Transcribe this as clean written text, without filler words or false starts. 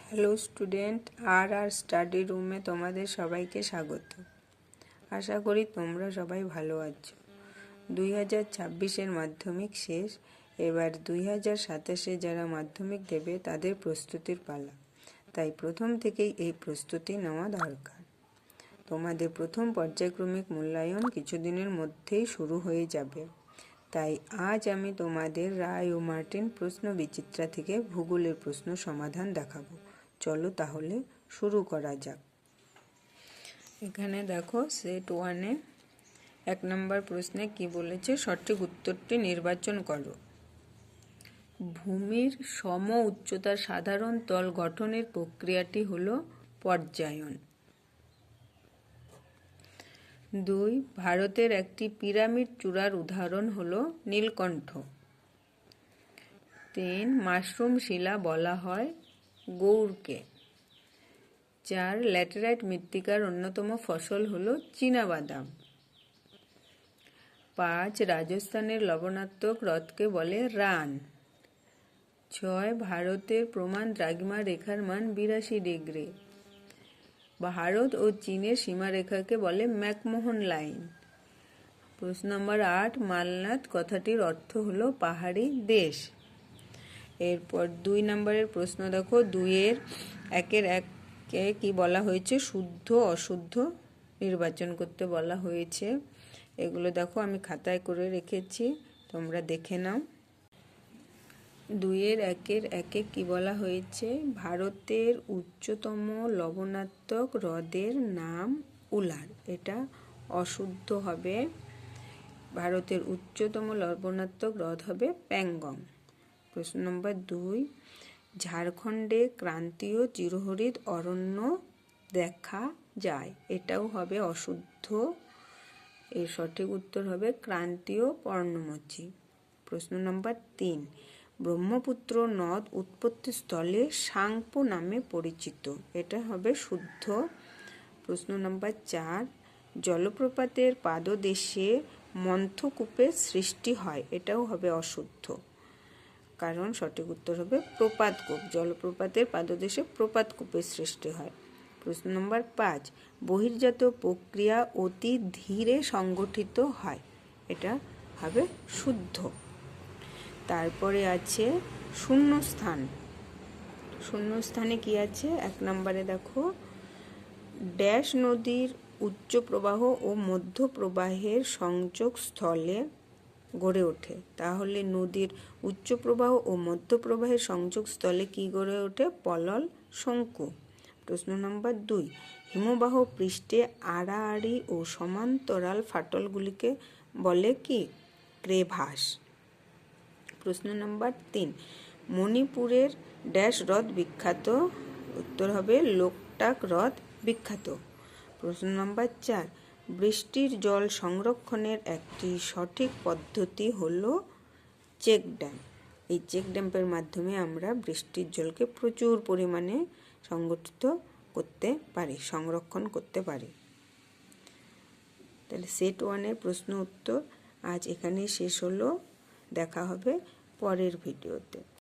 Hello student, আর study রুমে তোমাদের সবাইকে স্বাগত। আশা করি তোমরা সবাই ভালো আছো। 2026-এর মাধ্যমিক শেষ, এবার 2027-এ যারা মাধ্যমিক দেবে তাদের প্রস্তুতির পালা। তাই প্রথম থেকেই এই প্রস্তুতি নেওয়া দরকার। তোমাদের প্রথম পর্যায়ক্রমিক মূল্যায়ন কিছুদিনের মধ্যেই শুরু হয়ে যাবে। তাই আজ আমি তোমাদের রায় ও মার্টিন প্রশ্ন বিচিত্রা থেকে ভূগোলের প্রশ্ন সমাধান দেখাবো। চলো তাহলে শুরু করা যাক। এখানে দেখো সেট 1-এ 1 নম্বর প্রশ্নে কি বলেছে, সঠিক উত্তরটি নির্বাচন করো। ভূমির সম উচ্চতার সাধারণ তল গঠনের প্রক্রিয়াটি হলো পর্যায়ন। 2, ভারতের একটি পিরামিড চূড়ার উদাহরণ হলো নীলকণ্ঠ। 3, মাশরুম শিলা বলা হয় গৌড়কে। 4, ল্যাটেরাইট মৃত্তিকার অন্যতম ফসল হলো চীনাবাদাম। 5, রাজস্থানের লবণাত্মক হ্রদকে বলে রান। 6, ভারতের প্রমাণ দ্রাঘিমা রেখার মান 82 ডিগ্রি। ভারত ও চীনের সীমারেখাকে বলে ম্যাকমোহন লাইন। প্রশ্ন নম্বর 8, মালনাদ কথাটির অর্থ হলো পাহাড়ি দেশ। এরপর 2 নম্বরের প্রশ্ন দেখো, 2-এর 1-এ কি বলা হয়েছে, শুদ্ধ অশুদ্ধ নির্বাচন করতে বলা হয়েছে। এগুলো দেখো আমি খাতায় করে রেখেছি, তোমরা দেখে নাও। 2-এর 1-এ কি বলা হয়েছে, ভারতের উচ্চতম লবণাত্মক হ্রদের নাম উলার। এটা অশুদ্ধ হবে। ভারতের উচ্চতম লবণাত্মক হ্রদ হবে প্যাংগং। প্রশ্ন নম্বর 2, ঝাড়খণ্ডে ক্রান্তীয় চিরহরিৎ অরণ্য দেখা যায়। এটাও হবে অশুদ্ধ। এর সঠিক উত্তর হবে ক্রান্তীয় পর্ণমোচী। প্রশ্ন নম্বর 3, ব্রহ্মপুত্র নদ উৎপত্তিস্থলে সাংপো নামে পরিচিত। এটা হবে শুদ্ধ। প্রশ্ন নম্বর 4, জলপ্রপাতের পাদদেশে মন্থকূপের সৃষ্টি হয়। এটাও হবে অশুদ্ধ, কারণ সঠিক উত্তর হবে প্রপাতকূপ। জলপ্রপাতের পাদদেশে প্রপাতকূপের সৃষ্টি হয়। প্রশ্ন নম্বর 5, বহির্জাত প্রক্রিয়া অতি ধীরে সংগঠিত হয়। এটা হবে শুদ্ধ। তারপরে আছে শূন্যস্থান। শূন্যস্থানে কি আছে, 1 নম্বরে দেখো, ড্যাশ নদীর উচ্চ প্রবাহ ও মধ্য প্রবাহের সংযোগ স্থলে গড়ে ওঠে। তাহলে নদীর উচ্চ প্রবাহ ও মধ্য প্রবাহের সংযোগ স্থলে কি গড়ে ওঠে, পলল শঙ্কু। প্রশ্ন নম্বর 2, হিমবাহ পৃষ্ঠে আড়াআড়ি ও সমান্তরাল ফাটলগুলিকে বলে কি, ক্রেভাস। প্রশ্ন নম্বর 3, মণিপুরের ড্যাশ হ্রদ বিখ্যাত। উত্তর হবে লোকটাক হ্রদ বিখ্যাত। প্রশ্ন নম্বর 4, বৃষ্টির জল সংরক্ষণের একটি সঠিক পদ্ধতি হলো চেক ড্যাম। এই চেক ড্যামের মাধ্যমে আমরা বৃষ্টির জলকে প্রচুর পরিমাণে সংরক্ষণ করতে পারি। তাহলে সেট 1-এর প্রশ্ন উত্তর আজ এখানেই শেষ হলো। দেখা হবে পরের ভিডিওতে।